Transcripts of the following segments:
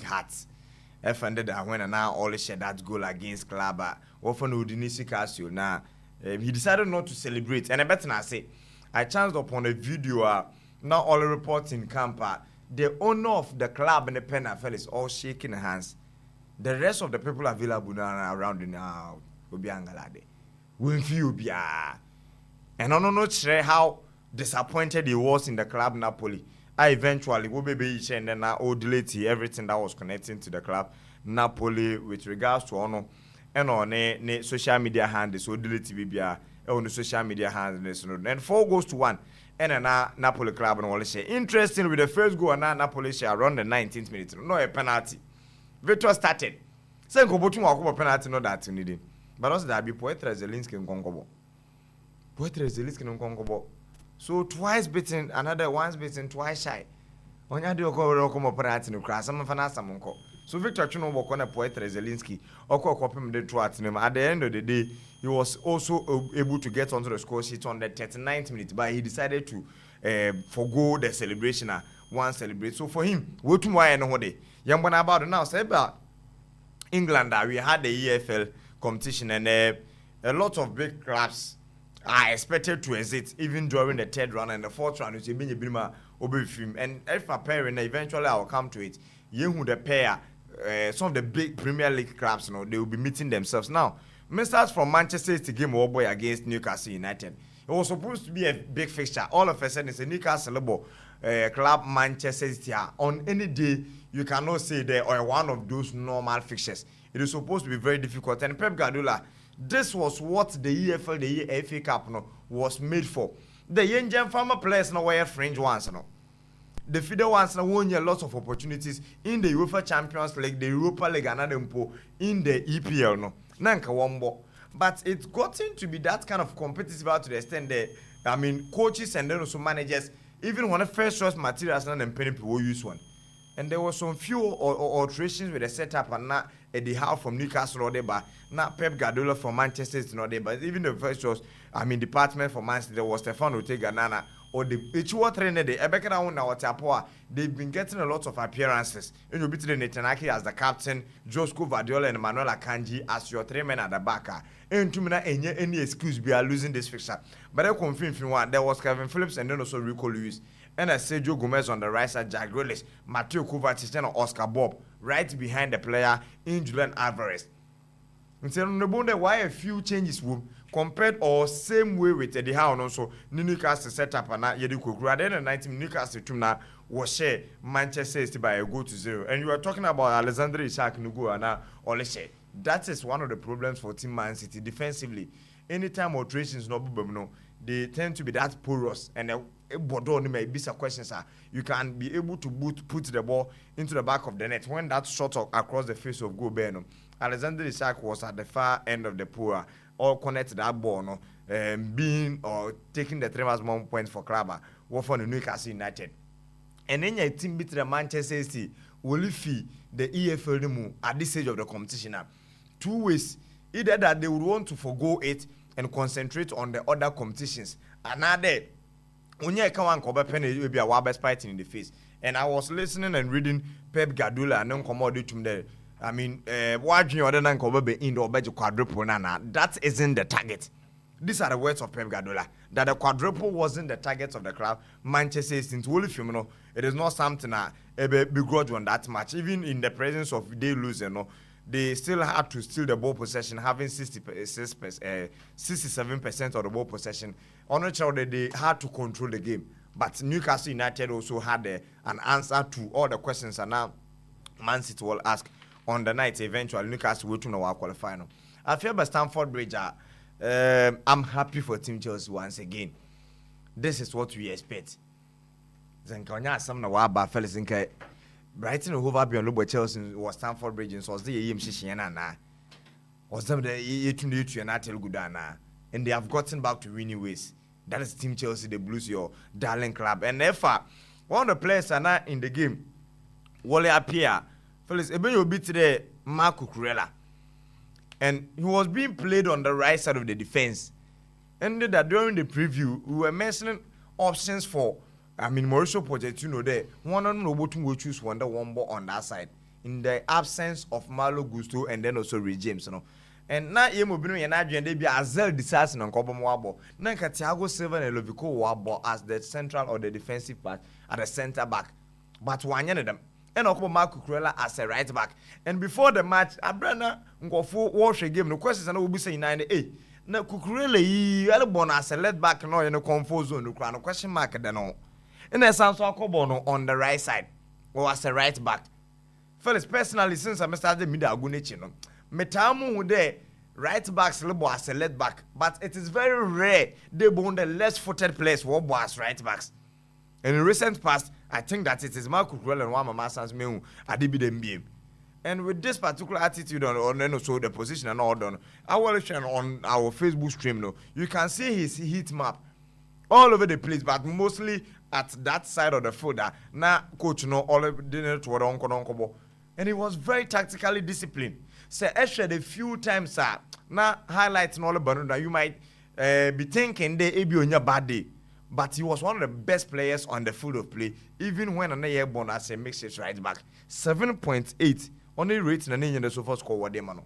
hats. Offended that when and now all share that goal against club. Often Udinese Casio now. He decided not to celebrate. And I better not say, I chanced upon a video. Now all the reports in camp. The owner of the club and the pen is all shaking hands. The rest of the people available now around now will be Angalade. Will feel be and I don't know how disappointed he was in the club Napoli. I eventually will be each and then I delete everything that was connecting to the club Napoli with regards to honor and on social media handles so delete BBR on the social media handles and 4-1 and then Napoli club and all share. Interesting with the first goal and Napoli share around the 19th minute. No a penalty. Victor started. Say go botu mo penalty no that needing. But also that be Poetra Zelinski in Kongobo. Poetra Zelinski in Kongobo. So twice beaten, another once beaten, twice shy. Onya de go come penalty no crash. Some fana samonko. So Victor Chuno work on a Poetra Zelinski. Oko kopim de two at him. At the end of the day, he was also able to get onto the score sheet on the 39th minute, but he decided to forgo the celebration. One celebrate. So for him, what tomorrow no day. Young one about now say about England that we had the EFL competition and a lot of big clubs are expected to exit even during the third round and the fourth round. Which is a film and if a pair eventually I will come to it. You who the pair some of the big Premier League clubs, they will be meeting themselves now. Mr. from Manchester City game all boy against Newcastle United. It was supposed to be a big fixture. All of a sudden, it's a Newcastle club Manchester City. On any day, you cannot say they are one of those normal fixtures. It is supposed to be very difficult. And Pep Guardiola, this was what the EFL, the FA Cup, was made for. The young farmer players now were fringe ones, The feeder ones now won a lot of opportunities in the UEFA Champions League, the Europa League, and in the EPL, Nanka Wombo. But it's gotten to be that kind of competitive out to the extent that, coaches and then also managers, even when the first choice materials and penny people use one. And there was some few alterations with the setup and not Eddie Howe from Newcastle or but not Pep Guardiola from Manchester City or but even the first choice, department for Manchester, there was Stefano Ortega or the Ichua trainer, the Ebeka now Tapoa. They've been getting a lot of appearances. And you'll be to the Netanaki as the captain, Josco Vadiola and Manuel Akanji as your three men at the back. And to me, any excuse we are losing this fixture. But I confirm one, there was Kevin Phillips and then also Rico Lewis. And Sergio Gomez on the right side, Jack Grealish, Mateo Kovacic and Oscar Bob right behind the player in Julian Alvarez. And so on the bone, why a few changes will compared or same way with Eddie Howe also Newcastle set up and not Yedi Kukura. Then the 19 Newcastle team now was share Manchester City by a goal to 0. And you are talking about Alexander Isak Nugu and now Oleshe. That is one of the problems for Team Man City defensively. Anytime alterations no, they tend to be that porous and may be some questions you can be able to put the ball into the back of the net when that shot across the face of goal. Alexander Isak was at the far end of the pool or connect that ball being or taking the 3 maximum points for Clubber for the Newcastle United. And then your team beat the Manchester City will fee the EFL at this stage of the competition. 2 ways, either that they would want to forgo it and concentrate on the other competitions. Another, when you come and cover penny, will be a Wabers fighting in the face. And I was listening and reading Pep Guardiola and non-commodity there. Watching other than cover in the budget quadruple nana. That isn't the target. These are the words of Pep Guardiola. That the quadruple wasn't the target of the club. Manchester City, it is not something that a begrudge on that match. Even in the presence of they losing, they still had to steal the ball possession, having 67% of the ball possession. On each other, they had to control the game. But Newcastle United also had an answer to all the questions, and now Man City will ask on the night. Eventually, Newcastle will to qualify. I feel by Stamford Bridge, I'm happy for Team Chelsea once again. This is what we expect. Zenkonya some na wa ba fellas nke Brighton over beyond Lobo Chelsea was Stamford Bridge so was the yim shishiana na. Was them the yetunde and atel gudana. And they have gotten back to winning ways. That is Team Chelsea, the Blues, your darling club. And therefore, one of the players are not in the game. Wale appear. Fellas, ebe you beat today Marco Cucurella. And he was being played on the right side of the defense. And that during the preview, we were mentioning options for Mauricio Pochettino there. One on Robotum will choose one ball on that side. in the absence of Malo Gusto and then also Ray James, you know. And now you move in and they be Azel Disas and Cobom Wabo. Now Thiago Silva and Lovico Wabo as the central or the defensive part at the center back. But one of them. And Oko Marco Cucurella as a right back. And before the match, Abrana Ngofo wash a game. No questions and will be saying 98. Now Cucurella Elbon as a left back no in a comfort zone. No question mark then all. And there's also Kobono on the right side or as a right back. First, personally, since I started mid Agunechino, Metamu there right backs lebo as a left back, but it is very rare they bond the less footed players who as right backs. And in recent past, I think that it is Marco Cucurella and one Mama Sans Meu Adibidem. And with this particular attitude on also the position and all done, I will share on our Facebook stream now. You can see his heat map all over the place, but mostly at that side of the field. Now, coach no all didn't to Onko. And he was very tactically disciplined. So I shared a few times now highlights all about that you might be thinking they be on your bad day. But he was one of the best players on the field of play, even when on the year born as a mixed right back. 7.8 only rating and then the so far score what they man.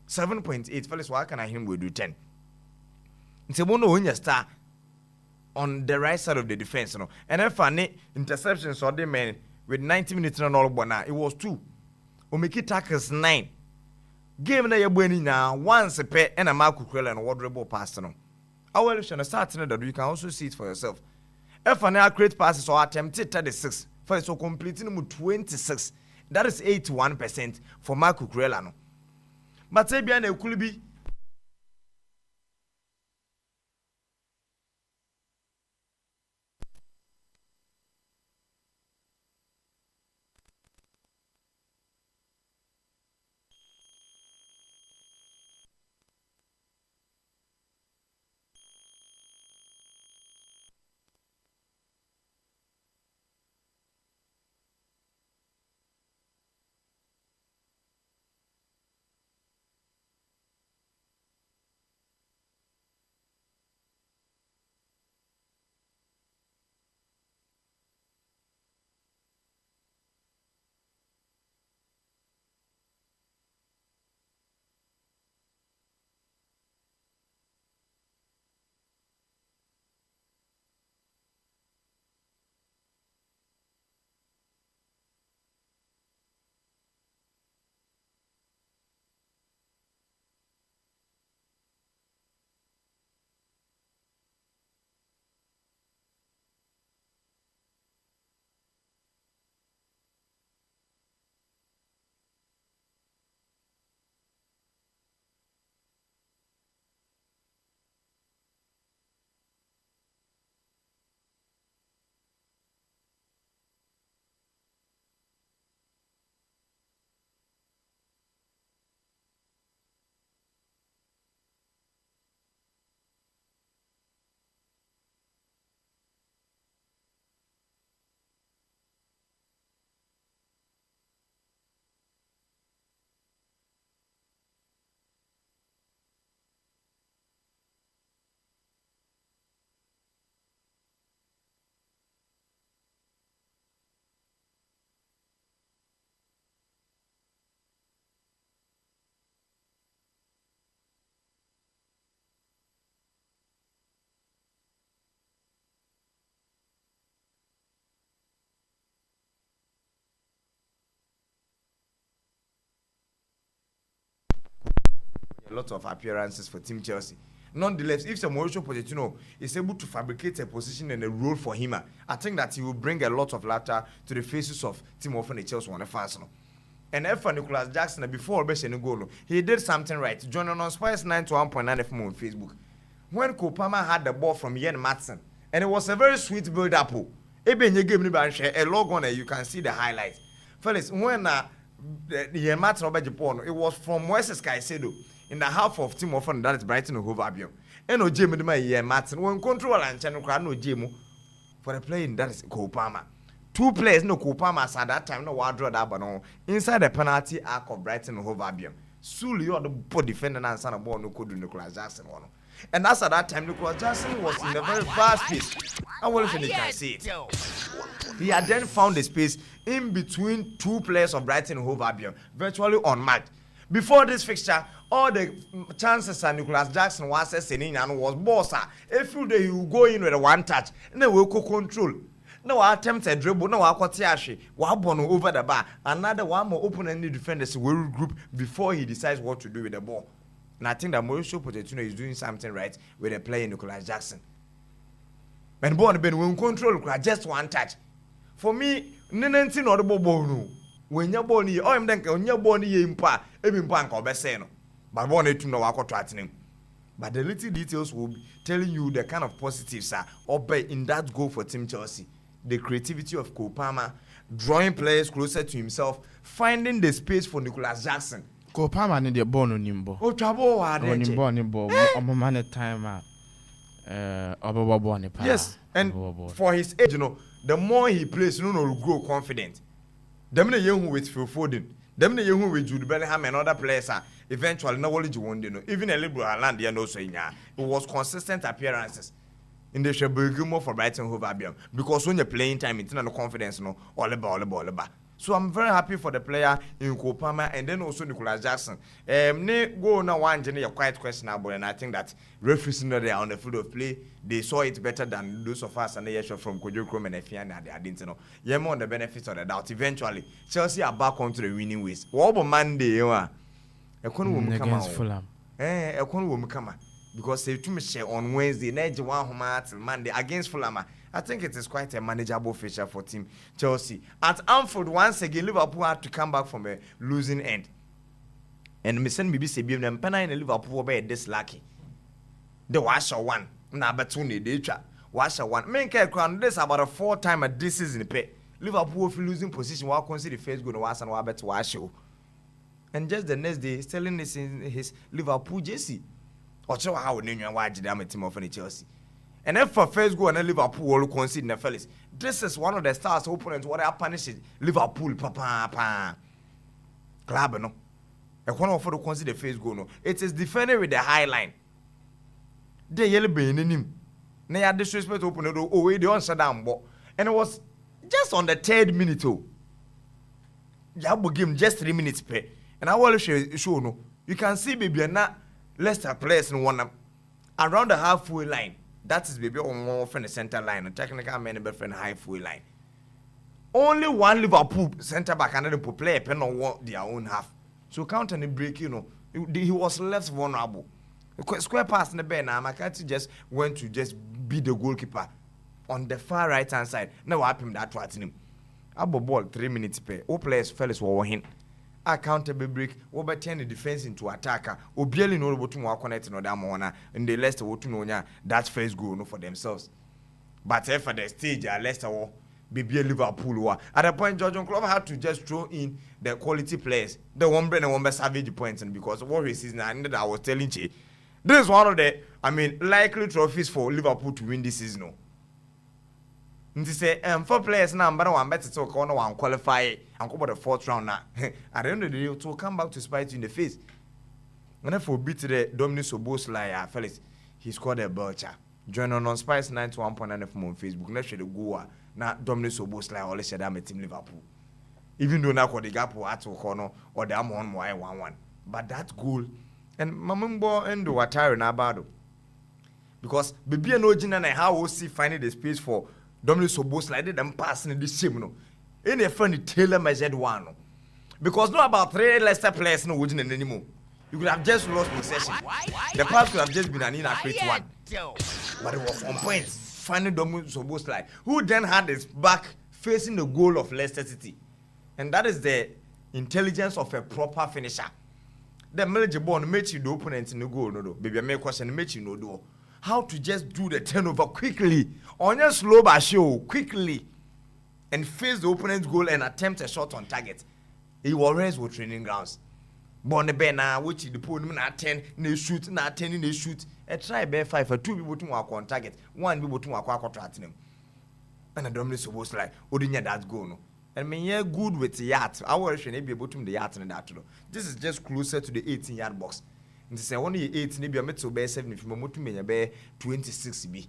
7.8 fellas, why can I him will do 10? It's a one when you start on the right side of the defense, you know. And if any interceptions or the men with 90 minutes and all bona, it was 2. Omeki tackles 9. Game na yebweni now once a pair and a Marco Cucurella and a wardrobe pass, you know. Our starting that you can also see it for yourself. If an accurate passes or attempted 36, for so completing with 26, that is 81% for Marco Cucurella. No. But Sabian could be a lot of appearances for Team Chelsea. Nonetheless, if Mauricio Pochettino is able to fabricate a position and a role for him, I think that he will bring a lot of laughter to the faces of Team of the Chelsea fans. And if Nicholas Jackson before goal, he did something right. Joining on Spurs 9 to 1.9 FM on Facebook. When Kopama had the ball from Ian Matson, and it was a very sweet build-up. A log on it, you can see the highlights. Fellas, when Ian Matson it was from West Caicedo in the half of Team of that is Brighton and Hove Albion. And no Jim Ian Matson when control and channel no Jim for the playing that is Kopama. 2 players no Kopama at that time no wardrobe that but no inside the penalty arc of Brighton and Hove Albion. Sully or the poor defender and son of ball no could do Nicholas Jackson one. And as at that time, Nicholas Jackson was in a very fast pace. I will finish can see it. He had then found a space in between two players of Brighton and Hove Albion, virtually unmarked. Before this fixture, all the chances that Nicholas Jackson was saying was boss. Every day he will go in with a one touch, and then we'll control. No attempt at dribble, no aquatiashi, one over the bar, another one more open-ended defenders will regroup before he decides what to do with the ball. And I think that Mauricio Pochettino is doing something right with the player Nicholas Jackson. And Bon Ben will control just one touch. For me, Nenenti not the ball no. When you're born here, I'm then when you're born here in Pa, even Bank or Besseno. But born to know what threatening. But the little details will be telling you the kind of positives are up in that goal for Team Chelsea. The creativity of Kopama, drawing players closer to himself, finding the space for Nicholas Jackson. Kopama need the ball on Nimbo. Oh, trouble, Nimbo, I'm a man at time. Yes, and for his age, you know, the more he plays, you know, will grow confident. Them the young with Phil Foden, them the young with Jude Bellingham and other players are eventually knowledge won't know. Even a liberal Haaland, you know, so it was consistent appearances in the Shebegimo for Brighton Hove Albion because when you're playing time, it's not no confidence, no, all about. So I'm very happy for the player in Kopama and then also Nicholas Jackson. Ne go now one journey quite questionable, and I think that referees know they are on the field of play. They saw it better than those of us and they shot from Kojo Krom and Efiana. They didn't know. Yeah, more on the benefits of the doubt. Eventually, Chelsea are back onto the winning ways. What about Monday? You are against Fulham. Because they too much on Wednesday, next one till Monday against Fulham. I think it is quite a manageable feature for Team Chelsea. At Anfield, once again, Liverpool had to come back from a losing end. And me send BBC BM them penna in Liverpool be this lucky. The washer one, na betune they try. Washer one. Men can crown this about a 4 time at this season pay. Liverpool for losing position while consider the first goal was and wa bet wash. And just the next day, Sterling is in his Liverpool jersey. Or show how Nino watch them a team of Chelsea. And then for first goal and Liverpool will concede the fellas. This is one of the stars opponents what they are punishing Liverpool papa club no. And one of the concede the first goal no. It is defended with the high line. They yellow be in him. They had disrespect open the door. Oh, they on shut down and it was just on the 3rd minute. Oh, you give him just 3 minutes pay. And I will show no. You can see baby and not Leicester players in one around the halfway line. That is baby on one from the center line. And technically, I'm a friend halfway line. Only one Liverpool center back and then play a pen on their own half. So count and break, you know, he was less vulnerable. Square pass in the bed now. McCarthy just went to just be the goalkeeper on the far right hand side. Now what happened that to him? Abo ball 3 minutes pay. All players fellas were him. A counter break, over turn the defense into attacker. Obieli no able to connect no damona, and the Leicester will to know that first goal no for themselves. But if for the stage, Leicester will be Liverpool. At the point, George Club had to just throw in the quality players. The one brand and one savage points, and because of what he season, I was telling you, this is one of the, likely trophies for Liverpool to win this season. No. Nti say 4 players now but one better to corner one qualify and go the 4th round now. At the end of the day it will come back to spite you in the face. When I beat the Dominic Soboslai Felix, he scored a belcher. Join on Spice 91.9 FM on Facebook. Let's share the goal. Now Dominic Soboslai always said I'm a team Liverpool. Even though now the gap at to corner or the am on 1-1. But that goal and Mamumbo and the Watari na bado. Because baby no jina na how we see finding the space for Dominic Soboslai did them passing the same no. Any friend Taylor measured one no. Because not about 3 Leicester players no wouldn't anymore. You could have just lost possession. The pass could have just been an inaccurate one. But it was on point. Finding Dominic Soboslai, who then had his back facing the goal of Leicester City. And that is the intelligence of a proper finisher. The manager born make you the opponent in the goal no. Baby, I make question make you no do. How to just do the turnover quickly, on your slow but show quickly, and face the opponent's goal and attempt a shot on target. He always was training grounds. Born the bear now, which the pool na 10, they shoot, na 10 they shoot. A try bear 5 for 2 people to work on target, 1 people to work on him. And I don't know supposed like, Odinya that goal no. And me yeah good with the yacht. I was be able to the yacht and that. This is just closer to the 18-yard box. nti say one 8 ni bia meto be 7 if motu menya be 26 bi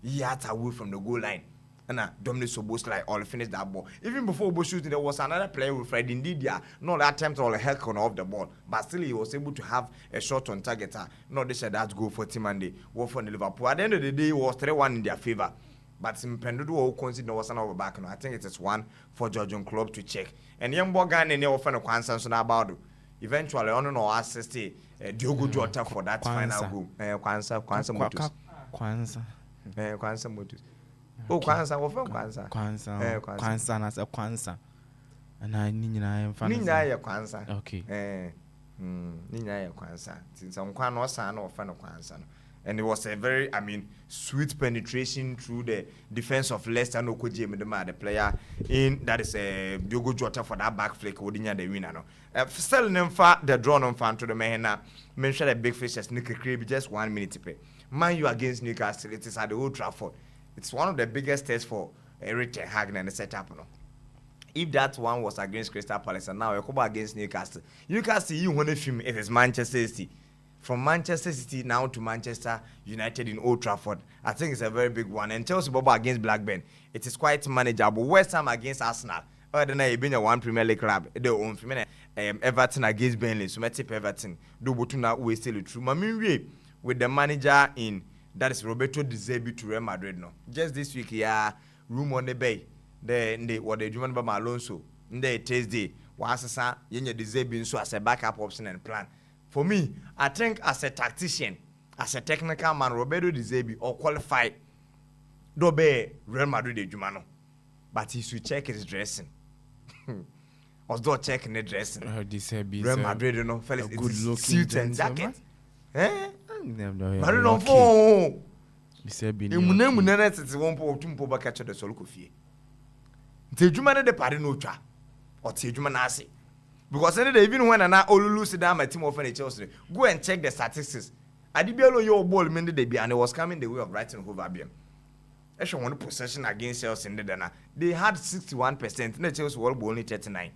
yard away from the goal line. And Dominic Soboslai all finished that ball. Even before Obo shooting, there was another player with Fred Indeed, not that attempt or a heck on off the ball, but still he was able to have a shot on target. Not this that goal for Team Monday, war for Liverpool. At the end of the day, it was 3-1 in their favor. But in Pendudu consider was another back. I think it is one for Georgian club to check. And young Bogan and your friend of Kwanzaa about eventually on no assist Diogo Jota for that final goal. Kwanzaa Motus. Oh, Kwanzaa, what from Kwanzaa? Kwanzaa, na say Kwanzaa. And I need na fan. Ninya ya Kwanzaa. Okay. Ninya ya Kwanzaa. Since I'm Kwanzaa, son or fan of Kwanzaa. And it was a very, sweet penetration through the defense of Leicester. No could the player in that is Diogo Jota for that back flick. Wouldn't the winner? No. Still, the draw on fan to the Mahena. Mention a big fish as Nicky Crib just 1 minute to pay. Man, you against Newcastle. It is at the Old Trafford. It's one of the biggest tests for Eric Ten Hag and the setup. No? If that one was against Crystal Palace and now you come against Newcastle, you want to film it is Manchester City. From Manchester City now to Manchester United in Old Trafford. I think it's a very big one. And Chelsea Bobo against Blackburn, it is quite manageable. West Ham against Arsenal. Other than that, been one Premier League club. They own Everton against Burnley. So, tip Everton. Do Botuna we still true. Mami with the manager in. That is Roberto De Zerbi to Real Madrid no. Just this week, room on the bay. They what they do about Alonso. Thursday, Wasasa, Yenya De Zerbi so as a backup option and plan. For me, I think as a tactician, as a technical man, Roberto De Zerbi or qualified. Do be Real Madrid de Jumano, but he should check his dressing. Or do check the dressing. Real Madrid, you know, fellas, good looking suit and jacket. Madrid on phone. Munene tete won po tumpo ba catch the solo kofie. Nti adwuma ne de pare no twa. O te adwuma na ase. Because any day even when na Olulu sit down my team of Chelsea, go and check the statistics. Adibielo your ball mende de bi and it was coming the way of Brighton over Albion. Esho one possession against Chelsea in the dana. They had 61%, na Chelsea were only 39.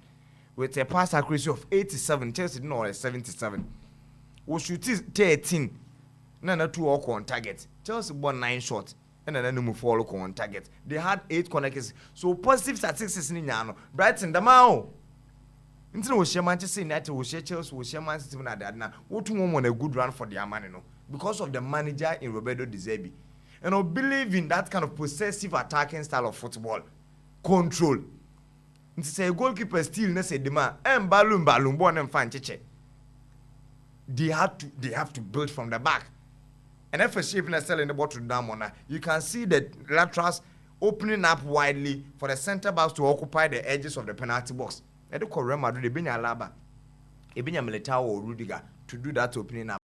With a pass accuracy of 87, Chelsea didn't know 77. We shoot 13. Nana 2 on target. Chelsea won 9 shots. And then move 4 on target. They had 8 connections. So positive statistics in Yano. Brighton, the Mao. Until we share Manchester United, we share Chelsea, we share Manchester United. Now, what want a good run for their money, no? Because of the manager in Roberto De Zerbi. And I believe in that kind of possessive attacking style of football. Control. It's say a goalkeeper still na say the man. Balloon, born and fan cheche. They have to build from the back. And if a shape is selling the ball to down, you can see the laterals opening up widely for the centre backs to occupy the edges of the penalty box. And the Real Madrid, they been Alaba, they been Militao or Rudiger to do that opening up.